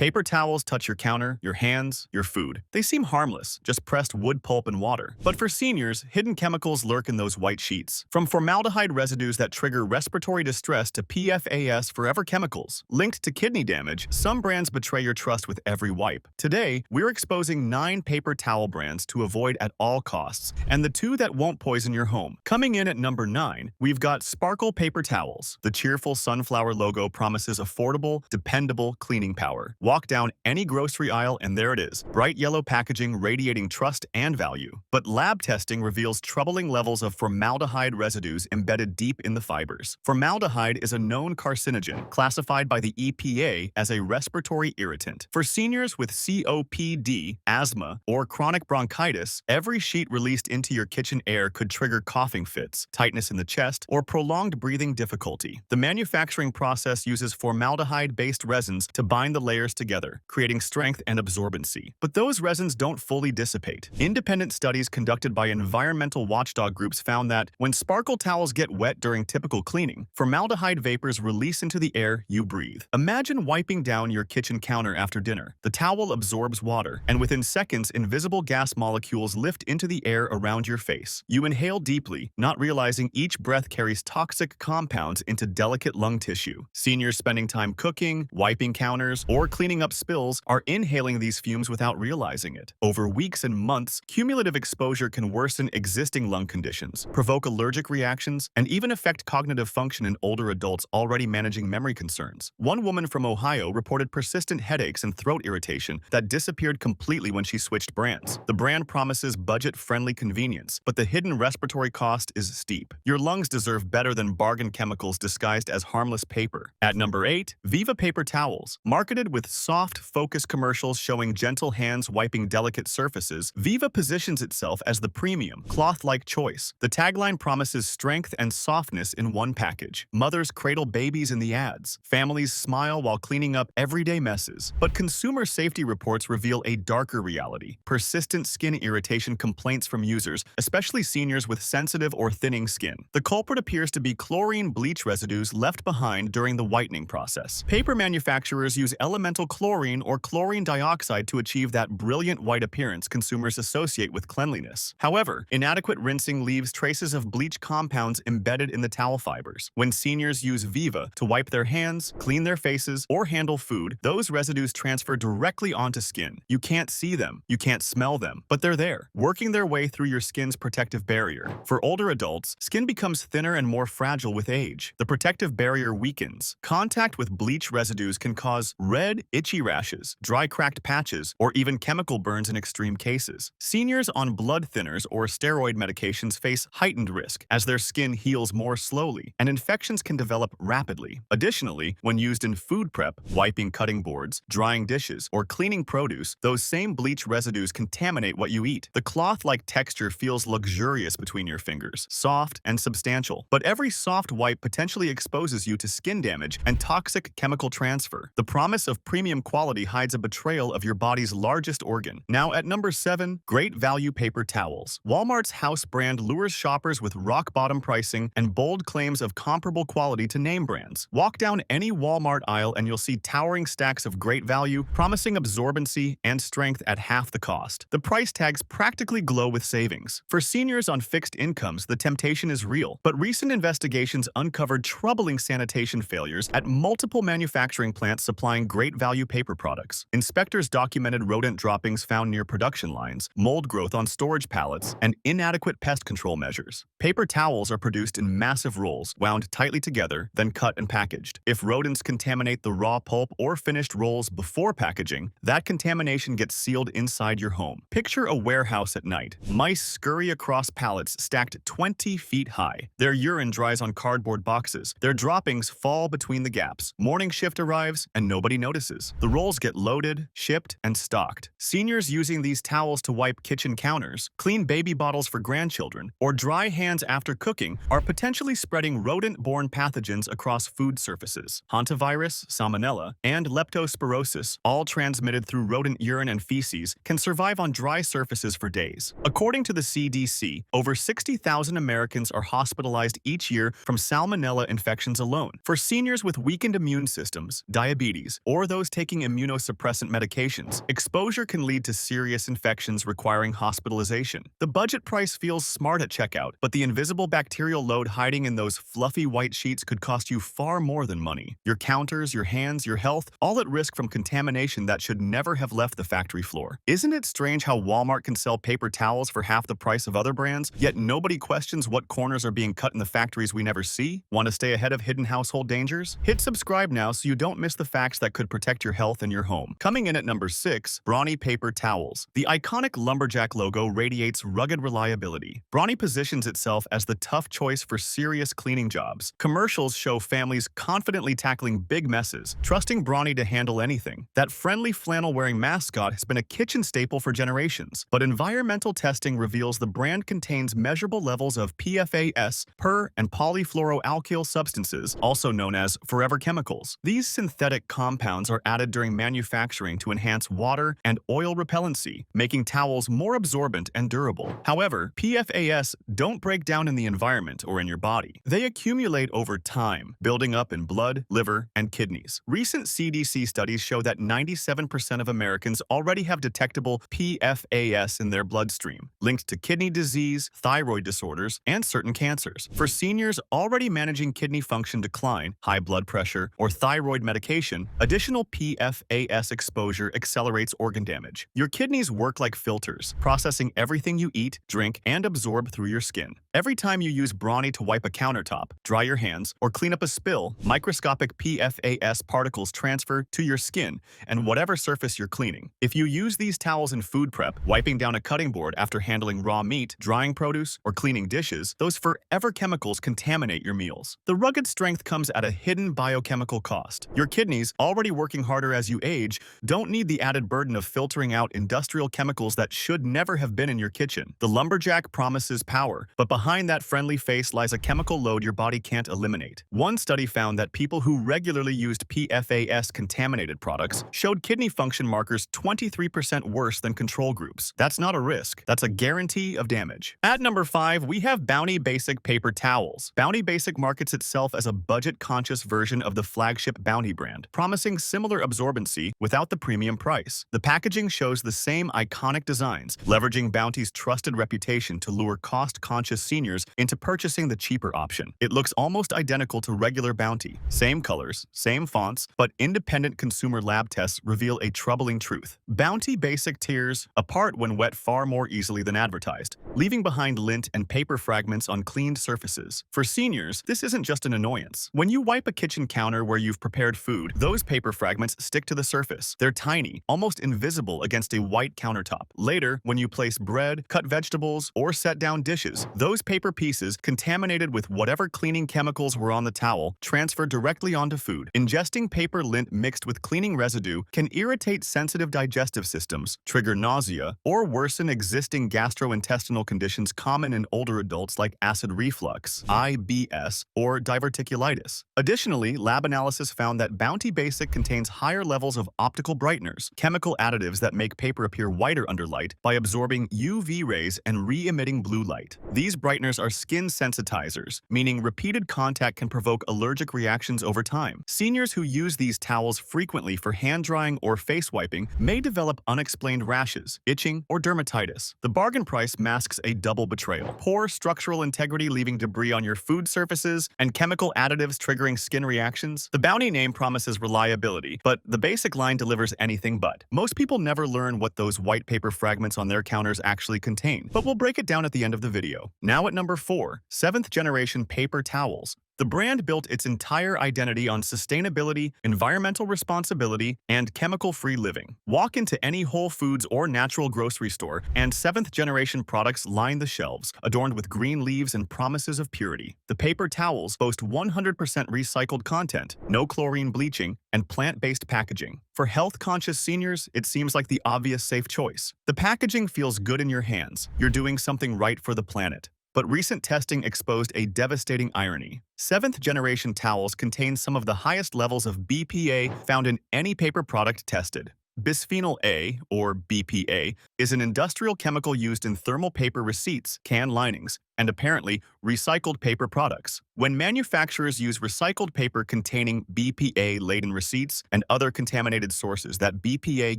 Paper towels touch your counter, your hands, your food. They seem harmless, just pressed wood pulp and water. But for seniors, hidden chemicals lurk in those white sheets. From formaldehyde residues that trigger respiratory distress to PFAS forever chemicals linked to kidney damage, some brands betray your trust with every wipe. Today, we're exposing 9 paper towel brands to avoid at all costs, and the 2 that won't poison your home. Coming in at number 9, we've got Sparkle Paper Towels. The cheerful sunflower logo promises affordable, dependable cleaning power. Walk down any grocery aisle and there it is. Bright yellow packaging radiating trust and value. But lab testing reveals troubling levels of formaldehyde residues embedded deep in the fibers. Formaldehyde is a known carcinogen, classified by the EPA as a respiratory irritant. For seniors with COPD, asthma, or chronic bronchitis, every sheet released into your kitchen air could trigger coughing fits, tightness in the chest, or prolonged breathing difficulty. The manufacturing process uses formaldehyde-based resins to bind the layers together, creating strength and absorbency. But those resins don't fully dissipate. Independent studies conducted by environmental watchdog groups found that when sparkle towels get wet during typical cleaning, formaldehyde vapors release into the air you breathe. Imagine wiping down your kitchen counter after dinner. The towel absorbs water, and within seconds, invisible gas molecules lift into the air around your face. You inhale deeply, not realizing each breath carries toxic compounds into delicate lung tissue. Seniors spending time cooking, wiping counters, or cleaning up spills are inhaling these fumes without realizing it. Over weeks and months, cumulative exposure can worsen existing lung conditions, provoke allergic reactions, and even affect cognitive function in older adults already managing memory concerns. One woman from Ohio reported persistent headaches and throat irritation that disappeared completely when she switched brands. The brand promises budget-friendly convenience, but the hidden respiratory cost is steep. Your lungs deserve better than bargain chemicals disguised as harmless paper. At number 8, Viva Paper Towels. Marketed with soft, focused commercials showing gentle hands wiping delicate surfaces, Viva positions itself as the premium, cloth-like choice. The tagline promises strength and softness in one package. Mothers cradle babies in the ads. Families smile while cleaning up everyday messes. But consumer safety reports reveal a darker reality. Persistent skin irritation complaints from users, especially seniors with sensitive or thinning skin. The culprit appears to be chlorine bleach residues left behind during the whitening process. Paper manufacturers use elemental chlorine or chlorine dioxide to achieve that brilliant white appearance consumers associate with cleanliness. However, inadequate rinsing leaves traces of bleach compounds embedded in the towel fibers. When seniors use Viva to wipe their hands, clean their faces, or handle food, those residues transfer directly onto skin. You can't see them, you can't smell them, but they're there, working their way through your skin's protective barrier. For older adults, skin becomes thinner and more fragile with age. The protective barrier weakens. Contact with bleach residues can cause red, itchy rashes, dry cracked patches, or even chemical burns in extreme cases. Seniors on blood thinners or steroid medications face heightened risk as their skin heals more slowly, and infections can develop rapidly. Additionally, when used in food prep, wiping cutting boards, drying dishes, or cleaning produce, those same bleach residues contaminate what you eat. The cloth-like texture feels luxurious between your fingers, soft and substantial. But every soft wipe potentially exposes you to skin damage and toxic chemical transfer. The promise of premium quality hides a betrayal of your body's largest organ. Now at number 7, Great Value Paper Towels. Walmart's house brand lures shoppers with rock-bottom pricing and bold claims of comparable quality to name brands. Walk down any Walmart aisle and you'll see towering stacks of great value, promising absorbency and strength at half the cost. The price tags practically glow with savings. For seniors on fixed incomes, the temptation is real, but recent investigations uncovered troubling sanitation failures at multiple manufacturing plants supplying great value paper products. Inspectors documented rodent droppings found near production lines, mold growth on storage pallets, and inadequate pest control measures. Paper towels are produced in massive rolls, wound tightly together, then cut and packaged. If rodents contaminate the raw pulp or finished rolls before packaging, that contamination gets sealed inside your home. Picture a warehouse at night. Mice scurry across pallets stacked 20 feet high. Their urine dries on cardboard boxes. Their droppings fall between the gaps. Morning shift arrives and nobody notices. The rolls get loaded, shipped, and stocked. Seniors using these towels to wipe kitchen counters, clean baby bottles for grandchildren, or dry hands after cooking are potentially spreading rodent-borne pathogens across food surfaces. Hantavirus, salmonella, and leptospirosis, all transmitted through rodent urine and feces, can survive on dry surfaces for days. According to the CDC, over 60,000 Americans are hospitalized each year from salmonella infections alone. For seniors with weakened immune systems, diabetes, or those taking immunosuppressant medications, exposure can lead to serious infections requiring hospitalization. The budget price feels smart at checkout, but the invisible bacterial load hiding in those fluffy white sheets could cost you far more than money. Your counters, your hands, your health, all at risk from contamination that should never have left the factory floor. Isn't it strange how Walmart can sell paper towels for half the price of other brands, yet nobody questions what corners are being cut in the factories we never see? Want to stay ahead of hidden household dangers? Hit subscribe now so you don't miss the facts that could protect your health and your home. Coming in at number 6, Brawny paper towels. The iconic lumberjack logo radiates rugged reliability. Brawny positions itself as the tough choice for serious cleaning jobs. Commercials show families confidently tackling big messes, trusting Brawny to handle anything. That friendly flannel-wearing mascot has been a kitchen staple for generations, but environmental testing reveals the brand contains measurable levels of PFAS, per, and polyfluoroalkyl substances, also known as forever chemicals. These synthetic compounds are added during manufacturing to enhance water and oil repellency, making towels more absorbent and durable. However, PFAS don't break down in the environment or in your body. They accumulate over time, building up in blood, liver, and kidneys. Recent CDC studies show that 97% of Americans already have detectable PFAS in their bloodstream, linked to kidney disease, thyroid disorders, and certain cancers. For seniors already managing kidney function decline, high blood pressure, or thyroid medication, additional PFAS exposure accelerates organ damage. Your kidneys work like filters, processing everything you eat, drink, and absorb through your skin. Every time you use Brawny to wipe a countertop, dry your hands, or clean up a spill, microscopic PFAS particles transfer to your skin and whatever surface you're cleaning. If you use these towels in food prep, wiping down a cutting board after handling raw meat, drying produce, or cleaning dishes, those forever chemicals contaminate your meals. The rugged strength comes at a hidden biochemical cost. Your kidneys, already working harder as you age, don't need the added burden of filtering out industrial chemicals that should never have been in your kitchen. The lumberjack promises power, but behind that friendly face lies a chemical load your body can't eliminate. One study found that people who regularly used PFAS-contaminated products showed kidney function markers 23% worse than control groups. That's not a risk, that's a guarantee of damage. At number 5, we have Brawny Basic Paper Towels. Brawny Basic markets itself as a budget-conscious version of the flagship Brawny brand, promising similar absorbency without the premium price. The packaging shows the same iconic designs, leveraging Bounty's trusted reputation to lure cost-conscious seniors into purchasing the cheaper option. It looks almost identical to regular Bounty. Same colors, same fonts, but independent consumer lab tests reveal a troubling truth. Bounty Basic tears apart when wet far more easily than advertised, leaving behind lint and paper fragments on cleaned surfaces. For seniors, this isn't just an annoyance. When you wipe a kitchen counter where you've prepared food, those paper fragments stick to the surface. They're tiny, almost invisible against a white countertop. Later, when you place bread, cut vegetables, or set down dishes, those paper pieces, contaminated with whatever cleaning chemicals were on the towel, transfer directly onto food. Ingesting paper lint mixed with cleaning residue can irritate sensitive digestive systems, trigger nausea, or worsen existing gastrointestinal conditions common in older adults like acid reflux, IBS, or diverticulitis. Additionally, lab analysis found that Bounty Basic contains higher levels of optical brighteners, chemical additives that make paper appear whiter under light by absorbing UV rays and re-emitting blue light. These brighteners are skin sensitizers, meaning repeated contact can provoke allergic reactions over time. Seniors who use these towels frequently for hand drying or face wiping may develop unexplained rashes, itching, or dermatitis. The bargain price masks a double betrayal: poor structural integrity leaving debris on your food surfaces, and chemical additives triggering skin reactions. The Brawny name promises reliability, but the basic line delivers anything but. Most people never learn what those white paper fragments on their counters actually contain, but we'll break it down at the end of the video. Now at number 4, 7th generation paper towels. The brand built its entire identity on sustainability, environmental responsibility, and chemical-free living. Walk into any Whole Foods or natural grocery store, and 7th-generation products line the shelves, adorned with green leaves and promises of purity. The paper towels boast 100% recycled content, no chlorine bleaching, and plant-based packaging. For health-conscious seniors, it seems like the obvious safe choice. The packaging feels good in your hands. You're doing something right for the planet. But recent testing exposed a devastating irony. 7th-generation towels contain some of the highest levels of BPA found in any paper product tested. Bisphenol A, or BPA, is an industrial chemical used in thermal paper receipts, can linings, and apparently recycled paper products. When manufacturers use recycled paper containing BPA-laden receipts and other contaminated sources, that BPA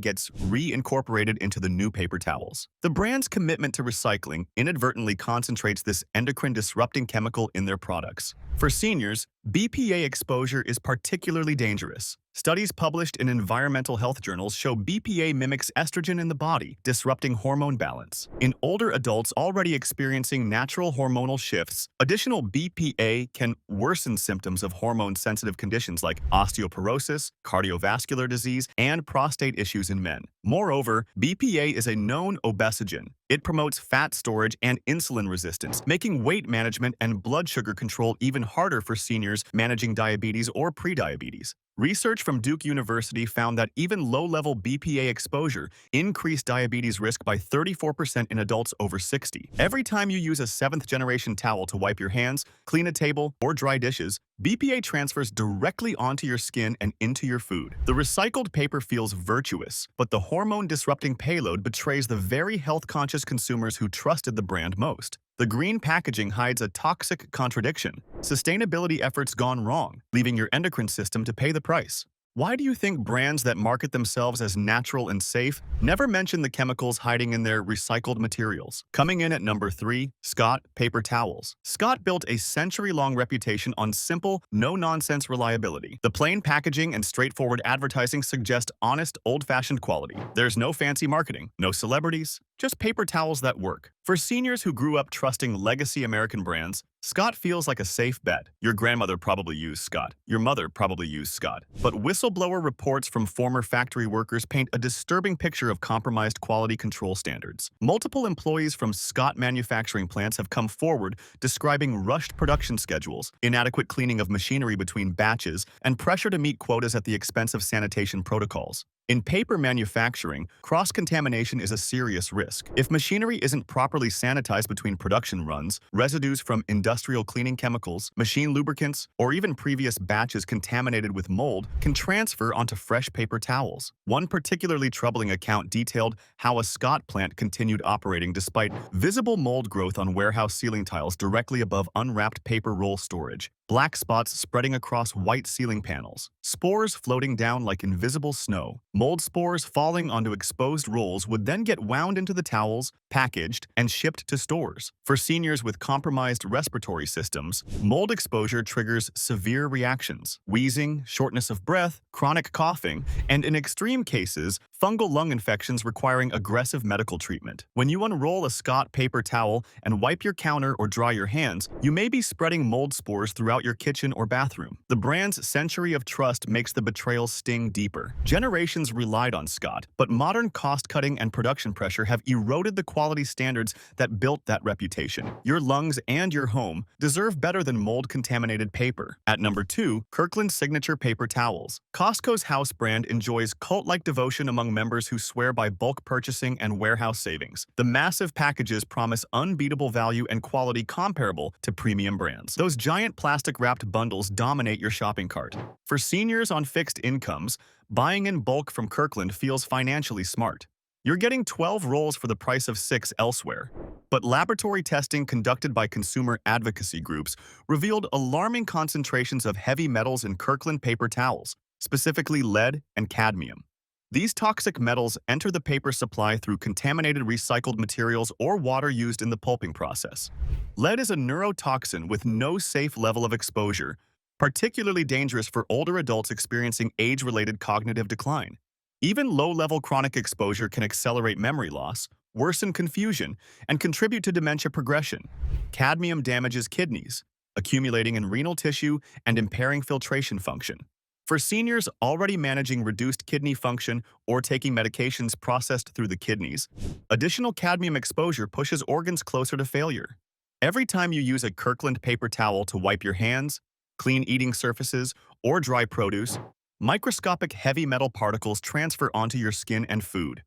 gets reincorporated into the new paper towels. The brand's commitment to recycling inadvertently concentrates this endocrine-disrupting chemical in their products. For seniors, BPA exposure is particularly dangerous. Studies published in environmental health journals show BPA mimics estrogen in the body, disrupting hormone balance. In older adults already experiencing natural hormonal shifts, additional BPA can worsen symptoms of hormone-sensitive conditions like osteoporosis, cardiovascular disease, and prostate issues in men. Moreover, BPA is a known obesogen. It promotes fat storage and insulin resistance, making weight management and blood sugar control even harder for seniors managing diabetes or prediabetes. Research from Duke University found that even low-level BPA exposure increased diabetes risk by 34% in adults over 60. Every time you use a seventh-generation towel to wipe your hands, clean a table, or dry dishes, BPA transfers directly onto your skin and into your food. The recycled paper feels virtuous, but the hormone-disrupting payload betrays the very health-conscious consumers who trusted the brand most. The green packaging hides a toxic contradiction. Sustainability efforts gone wrong, leaving your endocrine system to pay the price. Why do you think brands that market themselves as natural and safe never mention the chemicals hiding in their recycled materials? Coming in at number 3, Scott Paper Towels. Scott built a century-long reputation on simple, no-nonsense reliability. The plain packaging and straightforward advertising suggest honest, old-fashioned quality. There's no fancy marketing, no celebrities, just paper towels that work. For seniors who grew up trusting legacy American brands, Scott feels like a safe bet. Your grandmother probably used Scott. Your mother probably used Scott. But whistleblower reports from former factory workers paint a disturbing picture of compromised quality control standards. Multiple employees from Scott manufacturing plants have come forward describing rushed production schedules, inadequate cleaning of machinery between batches, and pressure to meet quotas at the expense of sanitation protocols. In paper manufacturing, cross-contamination is a serious risk. If machinery isn't properly sanitized between production runs, residues from industrial cleaning chemicals, machine lubricants, or even previous batches contaminated with mold can transfer onto fresh paper towels. One particularly troubling account detailed how a Scott plant continued operating despite visible mold growth on warehouse ceiling tiles directly above unwrapped paper roll storage, black spots spreading across white ceiling panels, spores floating down like invisible snow. Mold spores falling onto exposed rolls would then get wound into the towels, packaged, and shipped to stores. For seniors with compromised respiratory systems, mold exposure triggers severe reactions: wheezing, shortness of breath, chronic coughing, and in extreme cases, fungal lung infections requiring aggressive medical treatment. When you unroll a Scott paper towel and wipe your counter or dry your hands, you may be spreading mold spores throughout your kitchen or bathroom. The brand's century of trust makes the betrayal sting deeper. Generations relied on Scott, but modern cost-cutting and production pressure have eroded the quality standards that built that reputation. Your lungs and your home deserve better than mold-contaminated paper. At number 2, Kirkland Signature Paper Towels. Costco's house brand enjoys cult-like devotion among members who swear by bulk purchasing and warehouse savings. The massive packages promise unbeatable value and quality comparable to premium brands. Those giant plastic-wrapped bundles dominate your shopping cart. For seniors on fixed incomes, buying in bulk from Kirkland feels financially smart. You're getting 12 rolls for the price of 6 elsewhere. But laboratory testing conducted by consumer advocacy groups revealed alarming concentrations of heavy metals in Kirkland paper towels, specifically lead and cadmium. These toxic metals enter the paper supply through contaminated recycled materials or water used in the pulping process. Lead is a neurotoxin with no safe level of exposure, particularly dangerous for older adults experiencing age-related cognitive decline. Even low-level chronic exposure can accelerate memory loss, worsen confusion, and contribute to dementia progression. Cadmium damages kidneys, accumulating in renal tissue and impairing filtration function. For seniors already managing reduced kidney function or taking medications processed through the kidneys, additional cadmium exposure pushes organs closer to failure. Every time you use a Kirkland paper towel to wipe your hands, clean eating surfaces, or dry produce, microscopic heavy metal particles transfer onto your skin and food.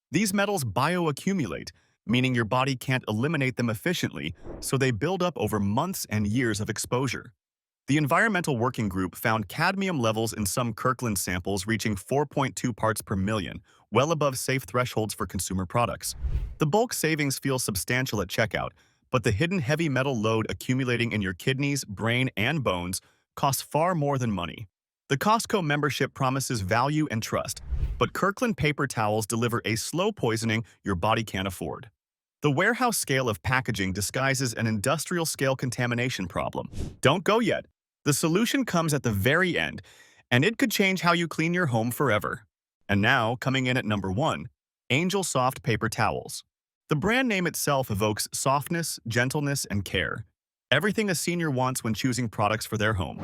These metals bioaccumulate, meaning your body can't eliminate them efficiently, so they build up over months and years of exposure. The Environmental Working Group found cadmium levels in some Kirkland samples reaching 4.2 parts per million, well above safe thresholds for consumer products. The bulk savings feel substantial at checkout, but the hidden heavy metal load accumulating in your kidneys, brain, and bones costs far more than money. The Costco membership promises value and trust, but Kirkland paper towels deliver a slow poisoning your body can't afford. The warehouse scale of packaging disguises an industrial scale contamination problem. Don't go yet. The solution comes at the very end, and it could change how you clean your home forever. And now, coming in at number 1, Angel Soft Paper Towels. The brand name itself evokes softness, gentleness, and care. Everything a senior wants when choosing products for their home.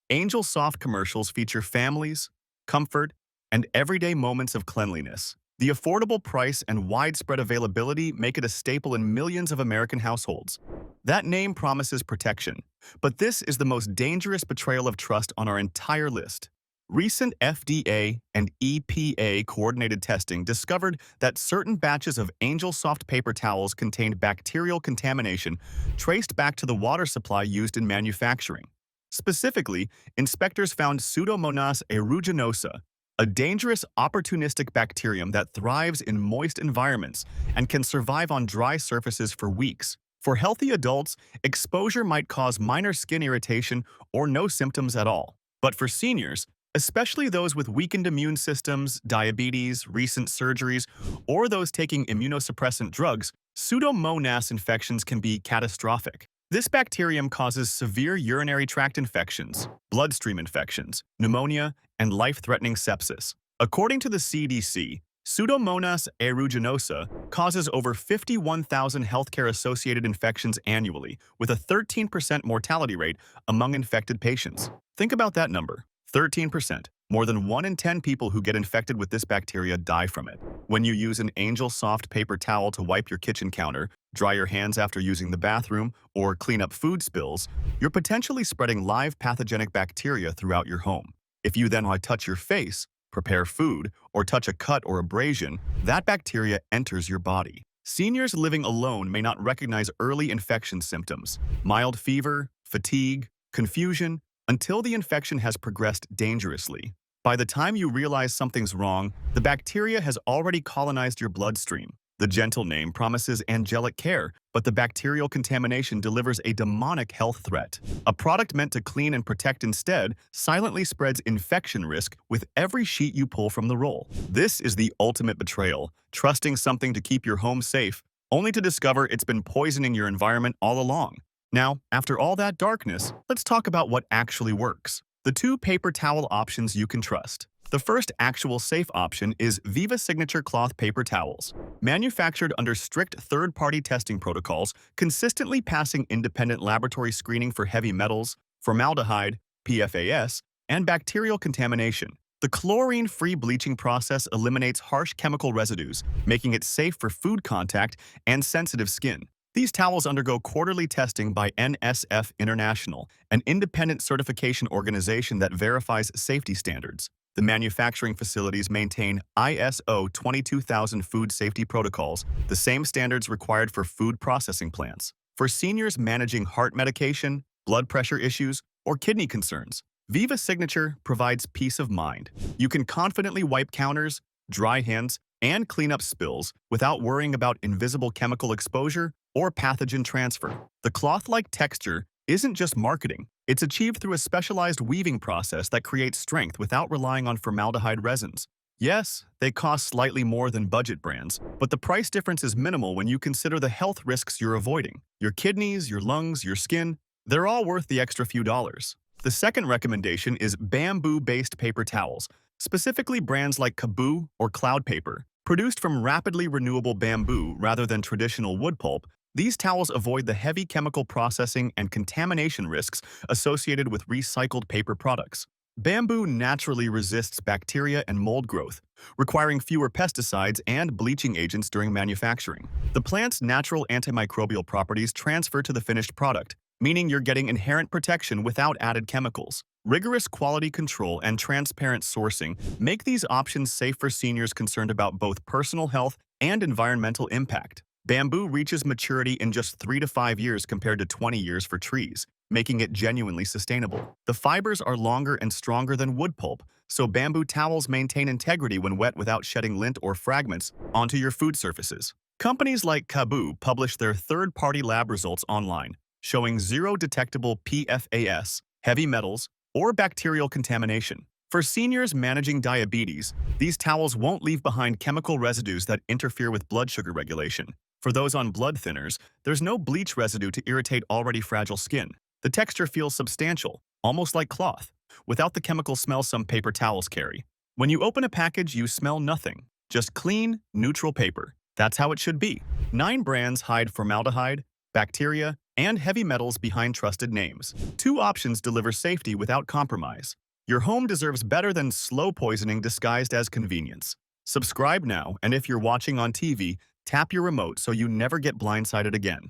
Angel Soft commercials feature families, comfort, and everyday moments of cleanliness. The affordable price and widespread availability make it a staple in millions of American households. That name promises protection, but this is the most dangerous betrayal of trust on our entire list. Recent FDA and EPA coordinated testing discovered that certain batches of Angel Soft paper towels contained bacterial contamination traced back to the water supply used in manufacturing. Specifically, inspectors found Pseudomonas aeruginosa, a dangerous opportunistic bacterium that thrives in moist environments and can survive on dry surfaces for weeks. For healthy adults, exposure might cause minor skin irritation or no symptoms at all. But for seniors, especially those with weakened immune systems, diabetes, recent surgeries, or those taking immunosuppressant drugs, Pseudomonas infections can be catastrophic. This bacterium causes severe urinary tract infections, bloodstream infections, pneumonia, and life-threatening sepsis. According to the CDC, Pseudomonas aeruginosa causes over 51,000 healthcare-associated infections annually, with a 13% mortality rate among infected patients. Think about that number, 13%. More than 1 in 10 people who get infected with this bacteria die from it. When you use an Angel Soft paper towel to wipe your kitchen counter, dry your hands after using the bathroom, or clean up food spills, you're potentially spreading live pathogenic bacteria throughout your home. If you then touch your face, prepare food, or touch a cut or abrasion, that bacteria enters your body. Seniors living alone may not recognize early infection symptoms, mild fever, fatigue, confusion, until the infection has progressed dangerously. By the time you realize something's wrong, the bacteria has already colonized your bloodstream. The gentle name promises angelic care, but the bacterial contamination delivers a demonic health threat. A product meant to clean and protect instead silently spreads infection risk with every sheet you pull from the roll. This is the ultimate betrayal, trusting something to keep your home safe, only to discover it's been poisoning your environment all along. Now, after all that darkness, let's talk about what actually works. The 2 paper towel options you can trust. The first actual safe option is Viva Signature cloth paper towels. Manufactured under strict third-party testing protocols, consistently passing independent laboratory screening for heavy metals, formaldehyde, PFAS, and bacterial contamination. The chlorine-free bleaching process eliminates harsh chemical residues, making it safe for food contact and sensitive skin. These towels undergo quarterly testing by NSF International, an independent certification organization that verifies safety standards. The manufacturing facilities maintain ISO 22000 food safety protocols, the same standards required for food processing plants. For seniors managing heart medication, blood pressure issues, or kidney concerns, Viva Signature provides peace of mind. You can confidently wipe counters, dry hands, and clean up spills without worrying about invisible chemical exposure or pathogen transfer. The cloth-like texture isn't just marketing. It's achieved through a specialized weaving process that creates strength without relying on formaldehyde resins. Yes, they cost slightly more than budget brands, but the price difference is minimal when you consider the health risks you're avoiding. Your kidneys, your lungs, your skin, they're all worth the extra few dollars. The second recommendation is bamboo-based paper towels, specifically brands like Kaboo or Cloud Paper. Produced from rapidly renewable bamboo rather than traditional wood pulp, these towels avoid the heavy chemical processing and contamination risks associated with recycled paper products. Bamboo naturally resists bacteria and mold growth, requiring fewer pesticides and bleaching agents during manufacturing. The plant's natural antimicrobial properties transfer to the finished product, meaning you're getting inherent protection without added chemicals. Rigorous quality control and transparent sourcing make these options safe for seniors concerned about both personal health and environmental impact. Bamboo reaches maturity in just 3 to 5 years compared to 20 years for trees, making it genuinely sustainable. The fibers are longer and stronger than wood pulp, so bamboo towels maintain integrity when wet without shedding lint or fragments onto your food surfaces. Companies like Kaboo publish their third-party lab results online, showing zero detectable PFAS, heavy metals, or bacterial contamination. For seniors managing diabetes, these towels won't leave behind chemical residues that interfere with blood sugar regulation. For those on blood thinners, there's no bleach residue to irritate already fragile skin. The texture feels substantial, almost like cloth, without the chemical smell some paper towels carry. When you open a package, you smell nothing, just clean, neutral paper. That's how it should be. 9 brands hide formaldehyde, bacteria, and heavy metals behind trusted names. 2 options deliver safety without compromise. Your home deserves better than slow poisoning disguised as convenience. Subscribe now, and if you're watching on TV, tap your remote so you never get blindsided again.